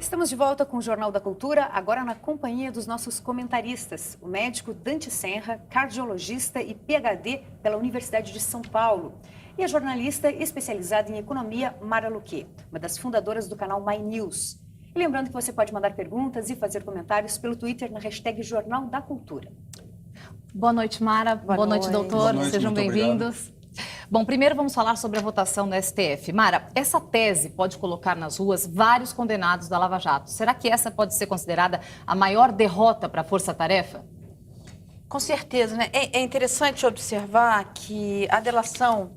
Estamos de volta com o Jornal da Cultura, agora na companhia dos nossos comentaristas, o médico Dante Senra, cardiologista e PhD pela Universidade de São Paulo, e a jornalista especializada em economia, Mara Luque, uma das fundadoras do canal My News. E lembrando que você pode mandar perguntas e fazer comentários pelo Twitter na hashtag Jornal da Cultura. Boa noite, Mara. Boa noite, doutor. Boa noite, sejam bem-vindos. Bom, primeiro vamos falar sobre a votação no STF. Mara, essa tese pode colocar nas ruas vários condenados da Lava Jato. Será que essa pode ser considerada a maior derrota para a Força Tarefa? Com certeza, né? É interessante observar que a delação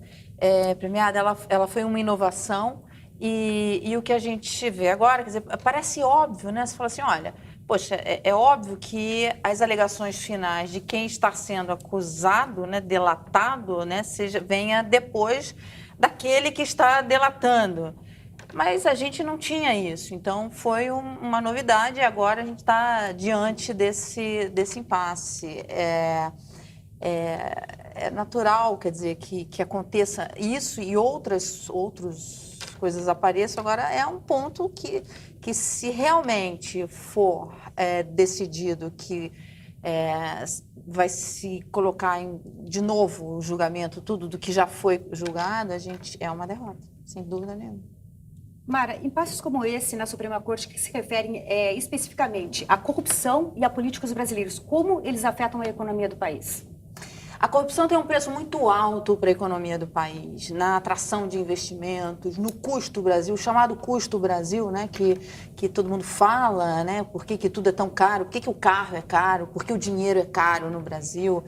premiada, ela foi uma inovação e o que a gente vê agora, quer dizer, parece óbvio, né? Você fala assim, olha, poxa, é óbvio que as alegações finais de quem está sendo acusado, né, delatado, né, venha depois daquele que está delatando. Mas a gente não tinha isso, então foi uma novidade e agora a gente está diante desse impasse. É natural, quer dizer, que aconteça isso e outras coisas apareçam. Agora é um ponto que se realmente for decidido que vai se colocar de novo o julgamento, tudo do que já foi julgado, é uma derrota, sem dúvida nenhuma. Mara, impasses como esse na Suprema Corte que se referem especificamente à corrupção e a políticos brasileiros, como eles afetam a economia do país? A corrupção tem um preço muito alto para a economia do país, na atração de investimentos, no custo Brasil, o chamado custo Brasil, né, que todo mundo fala, né, por que tudo é tão caro, por que o carro é caro, por que o dinheiro é caro no Brasil.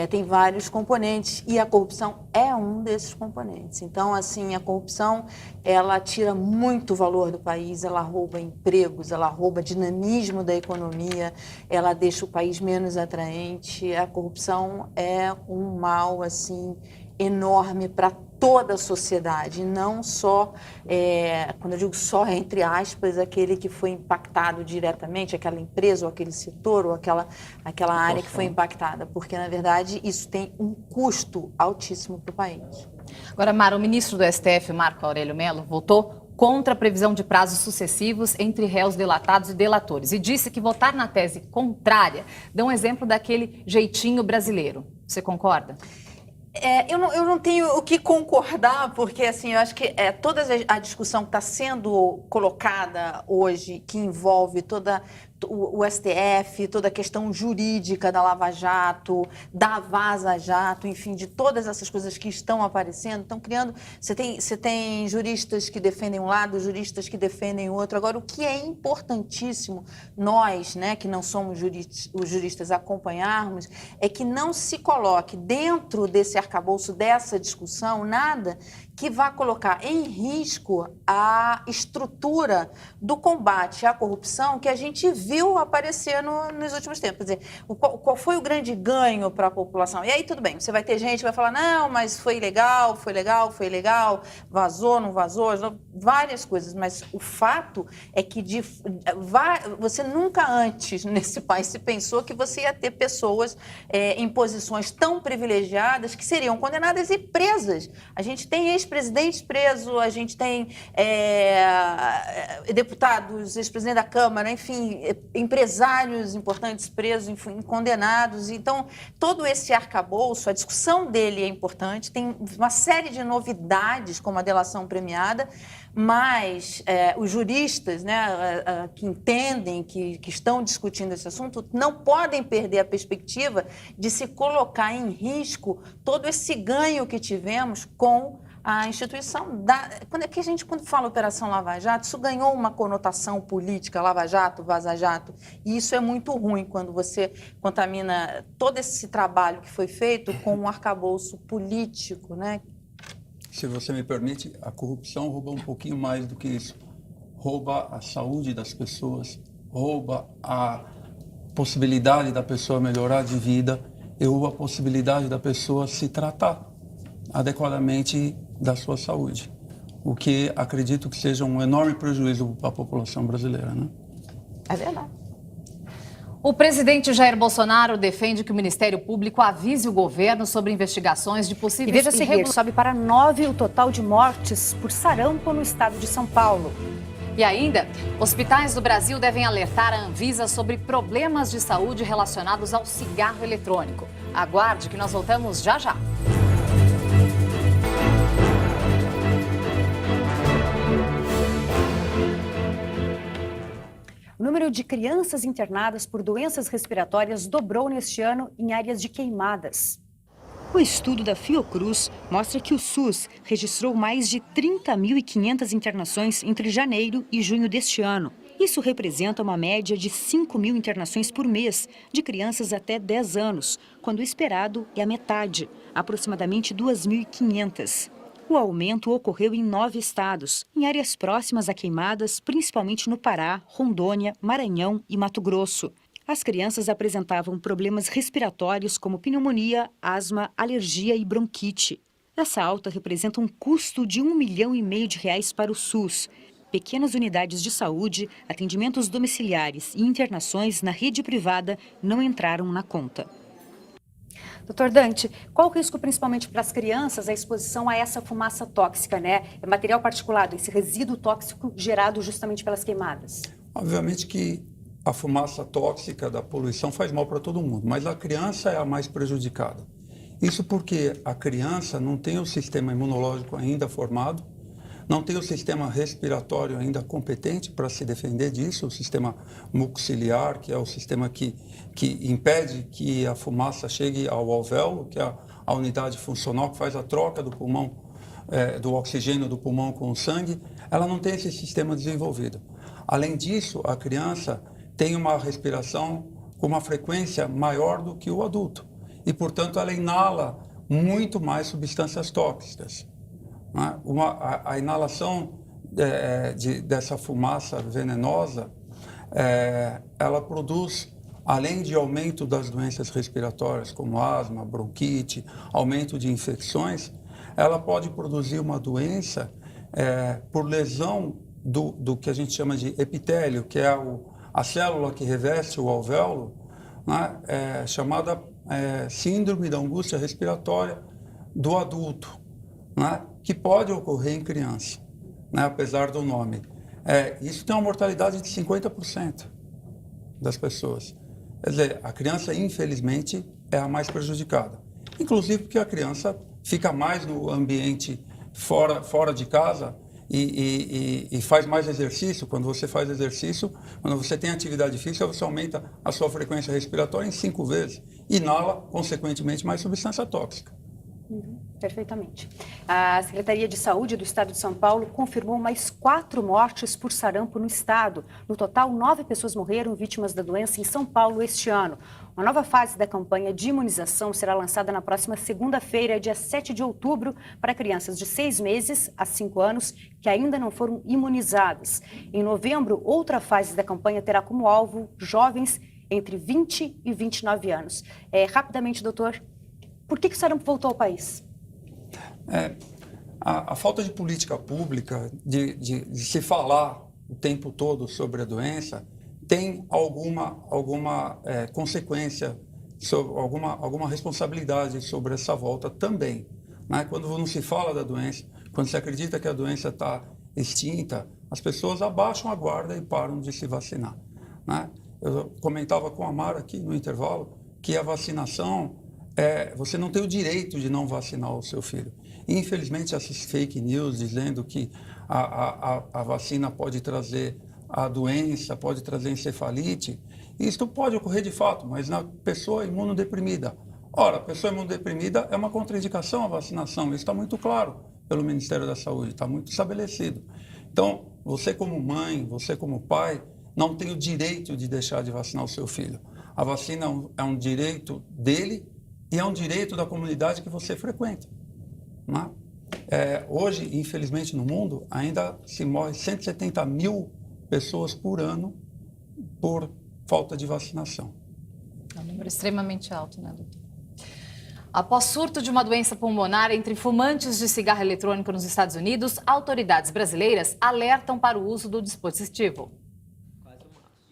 Tem vários componentes e a corrupção é um desses componentes. Então, assim, a corrupção, ela tira muito valor do país, ela rouba empregos, ela rouba dinamismo da economia, ela deixa o país menos atraente. A corrupção é um mal assim enorme para toda a sociedade, não só, quando eu digo só, entre aspas, aquele que foi impactado diretamente, aquela empresa ou aquele setor ou aquela área que foi impactada, porque, na verdade, isso tem um custo altíssimo para o país. Agora, Mara, o ministro do STF, Marco Aurélio Mello, votou contra a previsão de prazos sucessivos entre réus delatados e delatores e disse que votar na tese contrária dá um exemplo daquele jeitinho brasileiro. Você concorda? Eu não tenho o que concordar, porque assim, eu acho que toda a discussão que está sendo colocada hoje, que envolve o STF, toda a questão jurídica da Lava Jato, da Vaza Jato, enfim, de todas essas coisas que estão aparecendo, estão criando... Você tem juristas que defendem um lado, juristas que defendem o outro. Agora, o que é importantíssimo, nós, né, que não somos os juristas, acompanharmos, é que não se coloque dentro desse arcabouço, dessa discussão, nada que vá colocar em risco a estrutura do combate à corrupção que a gente viu aparecer nos últimos tempos. Quer dizer, qual foi o grande ganho para a população? E aí, tudo bem, você vai ter gente que vai falar, não, mas foi ilegal, vazou, não vazou, várias coisas, mas o fato é que você nunca antes nesse país se pensou que você ia ter pessoas em posições tão privilegiadas que seriam condenadas e presas. A gente tem ex-presidentes presos, a gente tem deputados, ex-presidente da Câmara, enfim, empresários importantes presos, enfim, condenados. Então, todo esse arcabouço, a discussão dele é importante, tem uma série de novidades, como a delação premiada, mas os juristas, né, que entendem, que estão discutindo esse assunto, não podem perder a perspectiva de se colocar em risco todo esse ganho que tivemos com a instituição quando fala Operação Lava Jato, isso ganhou uma conotação política, Lava Jato, Vaza Jato, e isso é muito ruim quando você contamina todo esse trabalho que foi feito com um arcabouço político, né? Se você me permite, a corrupção rouba um pouquinho mais do que isso. Rouba a saúde das pessoas, rouba a possibilidade da pessoa melhorar de vida e rouba a possibilidade da pessoa se tratar adequadamente da sua saúde, o que acredito que seja um enorme prejuízo para a população brasileira, né? É verdade. O presidente Jair Bolsonaro defende que o Ministério Público avise o governo sobre investigações de possíveis... E veja a seguir, sobe para 9 o total de mortes por sarampo no estado de São Paulo. E ainda, hospitais do Brasil devem alertar a Anvisa sobre problemas de saúde relacionados ao cigarro eletrônico. Aguarde que nós voltamos já já. O número de crianças internadas por doenças respiratórias dobrou neste ano em áreas de queimadas. O estudo da Fiocruz mostra que o SUS registrou mais de 30.500 internações entre janeiro e junho deste ano. Isso representa uma média de 5.000 internações por mês de crianças até 10 anos, quando o esperado é a metade, aproximadamente 2.500. O aumento ocorreu em 9 estados, em áreas próximas a queimadas, principalmente no Pará, Rondônia, Maranhão e Mato Grosso. As crianças apresentavam problemas respiratórios como pneumonia, asma, alergia e bronquite. Essa alta representa um custo de R$1,5 milhão para o SUS. Pequenas unidades de saúde, atendimentos domiciliares e internações na rede privada não entraram na conta. Doutor Dante, qual o risco principalmente para as crianças a exposição a essa fumaça tóxica, né? É material particulado, esse resíduo tóxico gerado justamente pelas queimadas? Obviamente que a fumaça tóxica da poluição faz mal para todo mundo, mas a criança é a mais prejudicada. Isso porque a criança não tem o sistema imunológico ainda formado, não tem o sistema respiratório ainda competente para se defender disso, o sistema mucociliar, que é o sistema que impede que a fumaça chegue ao alvéolo, que é a unidade funcional que faz a troca do pulmão, do oxigênio do pulmão com o sangue, ela não tem esse sistema desenvolvido. Além disso, a criança tem uma respiração com uma frequência maior do que o adulto e, portanto, ela inala muito mais substâncias tóxicas. A inalação dessa fumaça venenosa, ela produz, além de aumento das doenças respiratórias, como asma, bronquite, aumento de infecções, ela pode produzir uma doença por lesão do que a gente chama de epitélio, que é a célula que reveste o alvéolo, né, chamada síndrome da angústia respiratória do adulto, né, que pode ocorrer em criança, né, apesar do nome. Isso tem uma mortalidade de 50% das pessoas. Quer dizer, a criança, infelizmente, é a mais prejudicada. Inclusive porque a criança fica mais no ambiente fora de casa e faz mais exercício. Quando você faz exercício, quando você tem atividade física, você aumenta a sua frequência respiratória em 5 vezes. Inala, consequentemente, mais substância tóxica. Perfeitamente. A Secretaria de Saúde do Estado de São Paulo confirmou mais 4 mortes por sarampo no estado. No total, 9 pessoas morreram vítimas da doença em São Paulo este ano. Uma nova fase da campanha de imunização será lançada na próxima segunda-feira, dia 7 de outubro, para crianças de 6 meses a 5 anos que ainda não foram imunizadas. Em novembro, outra fase da campanha terá como alvo jovens entre 20 e 29 anos. Rapidamente, doutor, por que o sarampo voltou ao país? A falta de política pública, de se falar o tempo todo sobre a doença, tem alguma consequência, alguma responsabilidade sobre essa volta também. Né? Quando não se fala da doença, quando se acredita que a doença está extinta, as pessoas abaixam a guarda e param de se vacinar. Né? Eu comentava com a Mara aqui no intervalo que a vacinação, você não tem o direito de não vacinar o seu filho. Infelizmente, essas fake news dizendo que a vacina pode trazer a doença, pode trazer encefalite, isso pode ocorrer de fato, mas na pessoa imunodeprimida. Ora, a pessoa imunodeprimida é uma contraindicação à vacinação, isso está muito claro pelo Ministério da Saúde, está muito estabelecido. Então, você como mãe, você como pai, não tem o direito de deixar de vacinar o seu filho. A vacina é um direito dele e é um direito da comunidade que você frequenta. Né? Hoje, infelizmente, no mundo, ainda se morre 170 mil pessoas por ano por falta de vacinação. É um número extremamente alto, né, doutor? Após surto de uma doença pulmonar entre fumantes de cigarro eletrônico nos Estados Unidos, autoridades brasileiras alertam para o uso do dispositivo.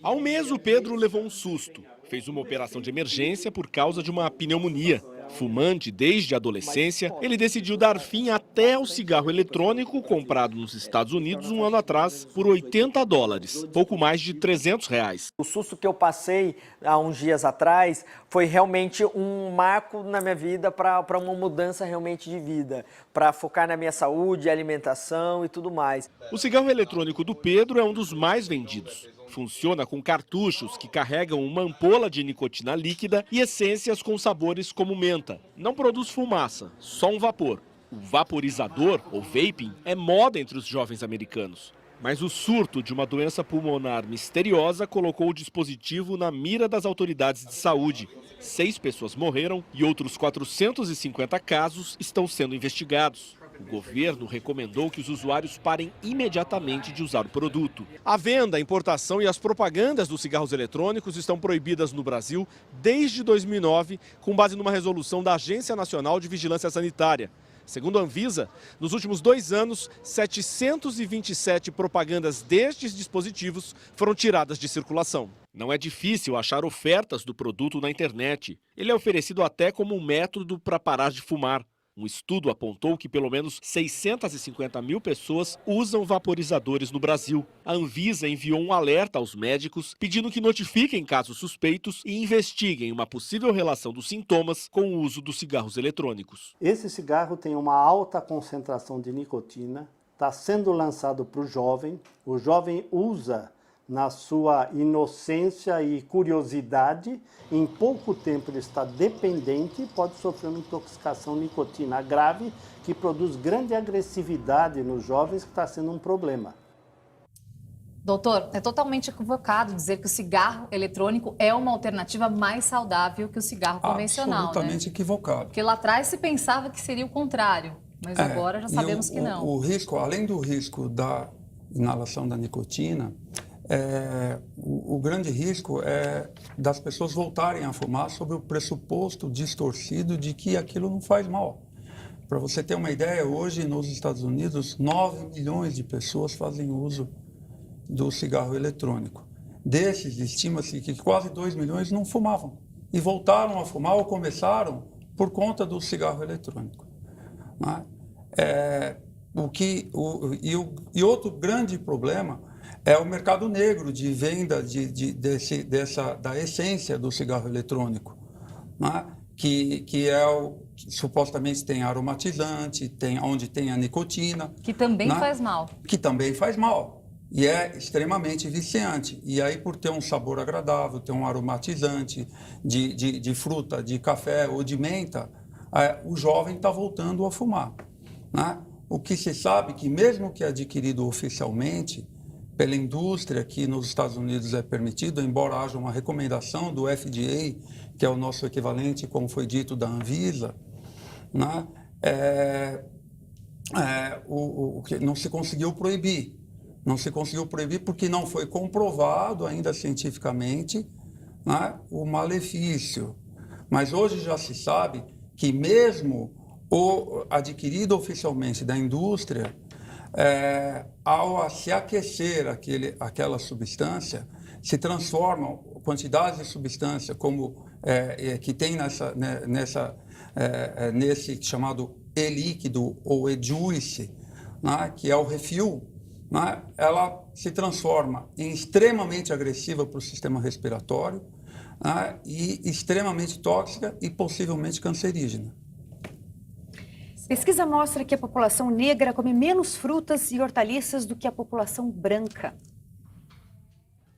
Há um mês, o Pedro levou um susto. Fez uma operação de emergência por causa de uma pneumonia. Fumante desde a adolescência, ele decidiu dar fim até ao cigarro eletrônico comprado nos Estados Unidos um ano atrás por $80, pouco mais de R$300. O susto que eu passei há uns dias atrás foi realmente um marco na minha vida para uma mudança realmente de vida, para focar na minha saúde, alimentação e tudo mais. O cigarro eletrônico do Pedro é um dos mais vendidos. Funciona com cartuchos que carregam uma ampola de nicotina líquida e essências com sabores como menta. Não produz fumaça, só um vapor. O vaporizador, ou vaping, é moda entre os jovens americanos. Mas o surto de uma doença pulmonar misteriosa colocou o dispositivo na mira das autoridades de saúde. 6 pessoas morreram e outros 450 casos estão sendo investigados. O governo recomendou que os usuários parem imediatamente de usar o produto. A venda, a importação e as propagandas dos cigarros eletrônicos estão proibidas no Brasil desde 2009, com base numa resolução da Agência Nacional de Vigilância Sanitária. Segundo a Anvisa, nos últimos 2 anos, 727 propagandas destes dispositivos foram tiradas de circulação. Não é difícil achar ofertas do produto na internet. Ele é oferecido até como um método para parar de fumar. Um estudo apontou que pelo menos 650 mil pessoas usam vaporizadores no Brasil. A Anvisa enviou um alerta aos médicos pedindo que notifiquem casos suspeitos e investiguem uma possível relação dos sintomas com o uso dos cigarros eletrônicos. Esse cigarro tem uma alta concentração de nicotina, está sendo lançado para o jovem usa na sua inocência e curiosidade, em pouco tempo ele está dependente e pode sofrer uma intoxicação nicotina grave que produz grande agressividade nos jovens, que está sendo um problema. Doutor, é totalmente equivocado dizer que o cigarro eletrônico é uma alternativa mais saudável que o cigarro convencional, absolutamente equivocado. Porque lá atrás se pensava que seria o contrário, mas agora já sabemos que não. O risco, além do risco da inalação da nicotina, o grande risco é das pessoas voltarem a fumar sob o pressuposto distorcido de que aquilo não faz mal. Para você ter uma ideia, hoje nos Estados Unidos, 9 milhões de pessoas fazem uso do cigarro eletrônico. Desses, estima-se que quase 2 milhões não fumavam e voltaram a fumar ou começaram por conta do cigarro eletrônico. E outro grande problema é o mercado negro de venda da essência do cigarro eletrônico, que supostamente tem aromatizante, onde tem a nicotina. Que também faz mal. Que também faz mal e é extremamente viciante. E aí, por ter um sabor agradável, ter um aromatizante de fruta, de café ou de menta, o jovem está voltando a fumar. O que se sabe que mesmo que adquirido oficialmente, pela indústria, que nos Estados Unidos é permitido, embora haja uma recomendação do FDA, que é o nosso equivalente, como foi dito, da Anvisa, não se conseguiu proibir. Não se conseguiu proibir porque não foi comprovado ainda cientificamente o malefício. Mas hoje já se sabe que mesmo o adquirido oficialmente da indústria, ao se aquecer aquela substância, se transformam quantidades de substância como que tem nesse chamado e-líquido ou e-juice, que é o refill, ela se transforma em extremamente agressiva para o sistema respiratório e extremamente tóxica e possivelmente cancerígena. Pesquisa mostra que a população negra come menos frutas e hortaliças do que a população branca.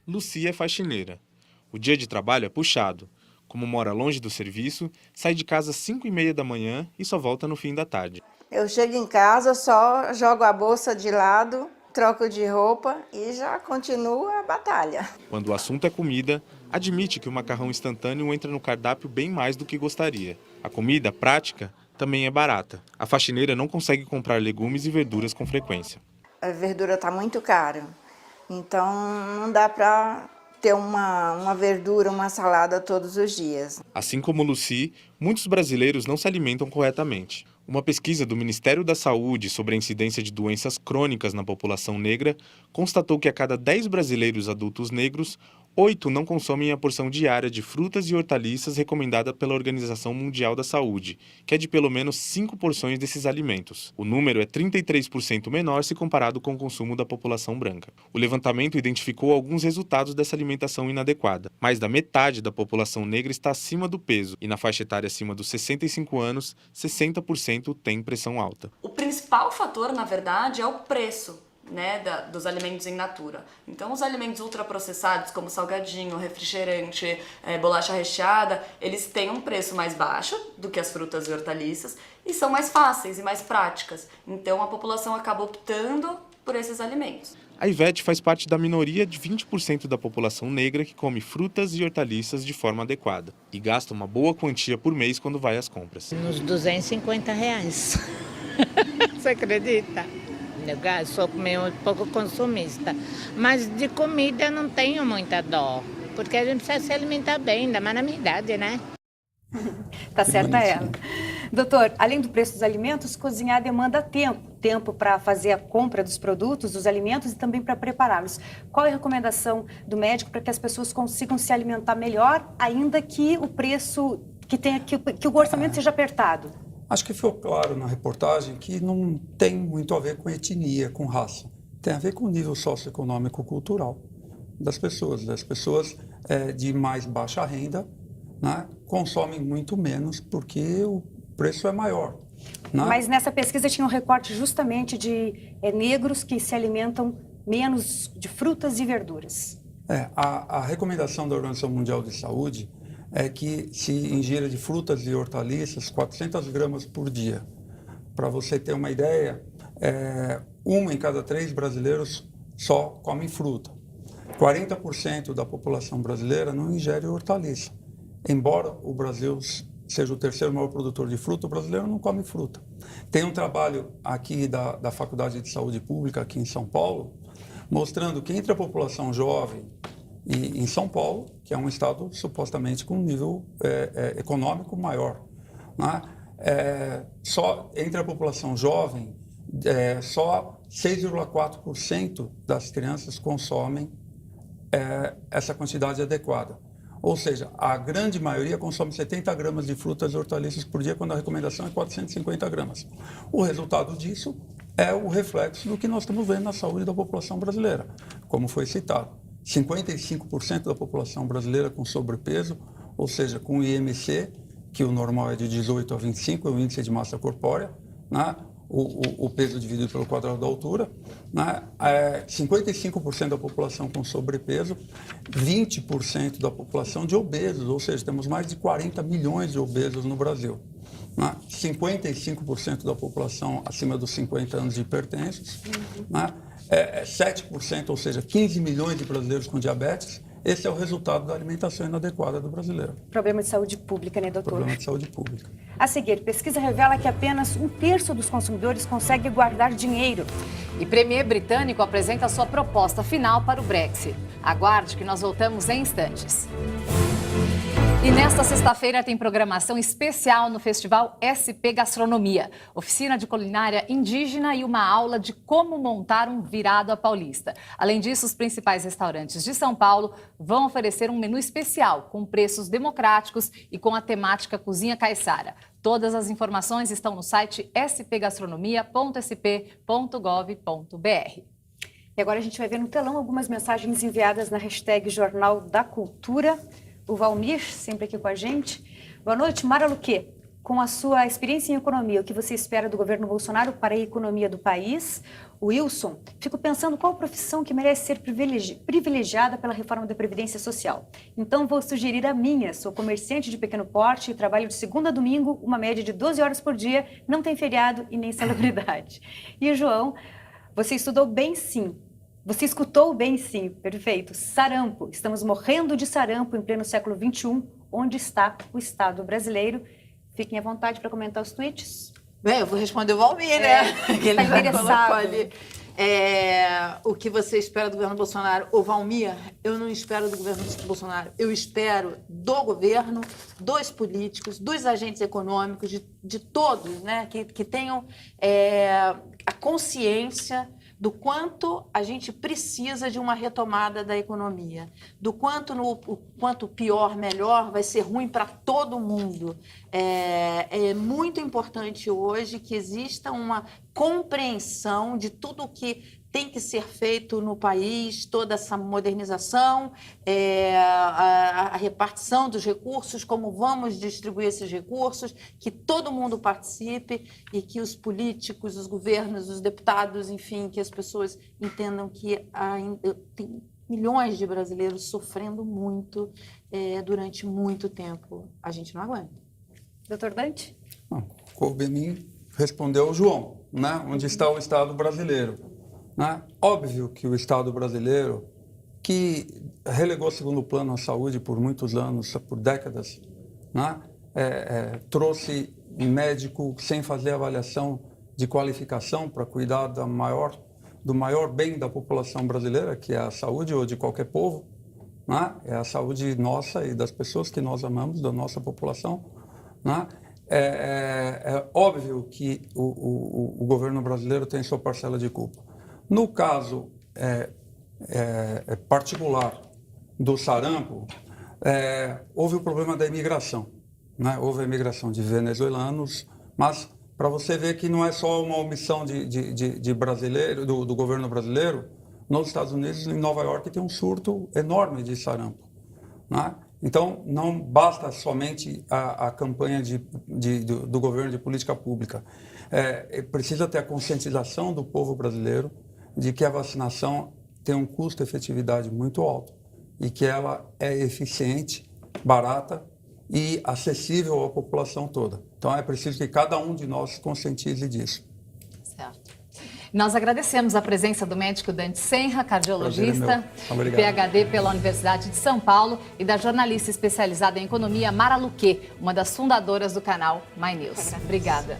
Lucia é faxineira. O dia de trabalho é puxado. Como mora longe do serviço, sai de casa às 5h30 da manhã e só volta no fim da tarde. Eu chego em casa, só jogo a bolsa de lado, troco de roupa e já continua a batalha. Quando o assunto é comida, admite que o macarrão instantâneo entra no cardápio bem mais do que gostaria. A comida prática também é barata. A faxineira não consegue comprar legumes e verduras com frequência. A verdura está muito cara, então não dá para ter uma verdura, uma salada todos os dias. Assim como Lucy, muitos brasileiros não se alimentam corretamente. Uma pesquisa do Ministério da Saúde sobre a incidência de doenças crônicas na população negra constatou que a cada 10 brasileiros adultos negros, 8 não consomem a porção diária de frutas e hortaliças recomendada pela Organização Mundial da Saúde, que é de pelo menos 5 porções desses alimentos. O número é 33% menor se comparado com o consumo da população branca. O levantamento identificou alguns resultados dessa alimentação inadequada. Mais da metade da população negra está acima do peso e na faixa etária acima dos 65 anos, 60% tem pressão alta. O principal fator, na verdade, é o preço, né, dos alimentos in natura. Então, os alimentos ultraprocessados, como salgadinho, refrigerante, bolacha recheada, eles têm um preço mais baixo do que as frutas e hortaliças e são mais fáceis e mais práticas. Então, a população acaba optando por esses alimentos. A Ivete faz parte da minoria de 20% da população negra que come frutas e hortaliças de forma adequada e gasta uma boa quantia por mês quando vai às compras. Uns R$250. Você acredita? Eu sou meio pouco consumista, mas de comida eu não tenho muita dó, porque a gente precisa se alimentar bem, ainda mais na minha idade, né? Tá certa ela. Doutor, além do preço dos alimentos, cozinhar demanda tempo para fazer a compra dos produtos, dos alimentos e também para prepará-los. Qual é a recomendação do médico para que as pessoas consigam se alimentar melhor, ainda que o preço, que o orçamento seja apertado? Acho que ficou claro na reportagem que não tem muito a ver com etnia, com raça. Tem a ver com o nível socioeconômico-cultural das pessoas. As pessoas de mais baixa renda, né, consomem muito menos porque o preço é maior. Né? Mas nessa pesquisa tinha um recorte justamente de negros que se alimentam menos de frutas e verduras. A recomendação da Organização Mundial de Saúde é que se ingira de frutas e hortaliças 400 gramas por dia. Para você ter uma ideia, 1 em cada 3 brasileiros só comem fruta. 40% da população brasileira não ingere hortaliça. Embora o Brasil seja o terceiro maior produtor de fruta, o brasileiro não come fruta. Tem um trabalho aqui da Faculdade de Saúde Pública, aqui em São Paulo, mostrando que entre a população jovem e em São Paulo, que é um estado supostamente com um nível econômico maior, né? Só entre a população jovem, só 6,4% das crianças consomem essa quantidade adequada. Ou seja, a grande maioria consome 70 gramas de frutas e hortaliças por dia, quando a recomendação é 450 gramas. O resultado disso é o reflexo do que nós estamos vendo na saúde da população brasileira, como foi citado. 55% da população brasileira com sobrepeso, ou seja, com IMC, que o normal é de 18 a 25, é o índice de massa corpórea, né? O peso dividido pelo quadrado da altura, né? 55% da população com sobrepeso, 20% da população de obesos, ou seja, temos mais de 40 milhões de obesos no Brasil. 55% da população acima dos 50 anos de hipertensos, 7%, ou seja, 15 milhões de brasileiros com diabetes. Esse é o resultado da alimentação inadequada do brasileiro. Problema de saúde pública, né, doutor? Problema de saúde pública. A seguir, pesquisa revela que apenas 1/3 dos consumidores consegue guardar dinheiro. E Premier britânico apresenta sua proposta final para o Brexit. Aguarde que nós voltamos em instantes. E nesta sexta-feira tem programação especial no Festival SP Gastronomia, oficina de culinária indígena e uma aula de como montar um virado à paulista. Além disso, os principais restaurantes de São Paulo vão oferecer um menu especial com preços democráticos e com a temática Cozinha Caiçara. Todas as informações estão no site spgastronomia.sp.gov.br. E agora a gente vai ver no telão algumas mensagens enviadas na hashtag Jornal da Cultura. O Valmir, sempre aqui com a gente. Boa noite, Mara Luque. Com a sua experiência em economia, o que você espera do governo Bolsonaro para a economia do país? O Wilson, fico pensando qual profissão que merece ser privilegiada pela reforma da Previdência Social. Então vou sugerir a minha. Sou comerciante de pequeno porte e trabalho de segunda a domingo, uma média de 12 horas por dia, não tem feriado e nem celebridade. E o João, você estudou bem sim. Você escutou bem, sim. Perfeito. Sarampo. Estamos morrendo de sarampo em pleno século XXI. Onde está o Estado brasileiro? Fiquem à vontade para comentar os tweets. Bem, eu vou responder o Valmir, né? Que ele interessado. Ali. O que você espera do governo Bolsonaro? O Valmir, eu não espero do governo Bolsonaro. Eu espero do governo, dos políticos, dos agentes econômicos, de todos, né? Que tenham a consciência do quanto a gente precisa de uma retomada da economia, do quanto pior, melhor, vai ser ruim para todo mundo. É muito importante hoje que exista uma compreensão de tudo o que tem que ser feito no país, toda essa modernização, a repartição dos recursos, como vamos distribuir esses recursos, que todo mundo participe e que os políticos, os governos, os deputados, enfim, que as pessoas entendam que ainda tem milhões de brasileiros sofrendo muito durante muito tempo. A gente não aguenta. Doutor Dante? Coube a mim responder ao João, né? Onde está o Estado brasileiro. Né? Óbvio que o Estado brasileiro, que relegou segundo plano a saúde por muitos anos, por décadas, né? Trouxe médico sem fazer avaliação de qualificação para cuidar do maior bem da população brasileira, que é a saúde, ou de qualquer povo, né? É a saúde nossa e das pessoas que nós amamos, da nossa população. Né? É óbvio que o governo brasileiro tem sua parcela de culpa. No caso particular do sarampo, houve o problema da imigração. Né? Houve a imigração de venezuelanos, mas para você ver que não é só uma omissão de brasileiro, do governo brasileiro, nos Estados Unidos, em Nova York, tem um surto enorme de sarampo. Né? Então, não basta somente a campanha do governo de política pública. Precisa ter a conscientização do povo brasileiro de que a vacinação tem um custo-efetividade muito alto e que ela é eficiente, barata e acessível à população toda. Então, é preciso que cada um de nós se conscientize disso. Certo. Nós agradecemos a presença do médico Dante Senra, cardiologista, PhD pela Universidade de São Paulo, e da jornalista especializada em economia, Mara Luque, uma das fundadoras do canal My News. Obrigada.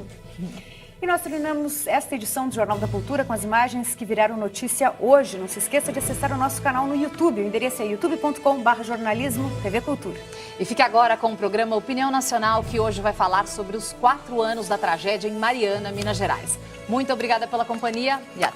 E nós terminamos esta edição do Jornal da Cultura com as imagens que viraram notícia hoje. Não se esqueça de acessar o nosso canal no YouTube. O endereço é youtube.com/jornalismo TV Cultura. E fique agora com o programa Opinião Nacional, que hoje vai falar sobre os 4 anos da tragédia em Mariana, Minas Gerais. Muito obrigada pela companhia e até.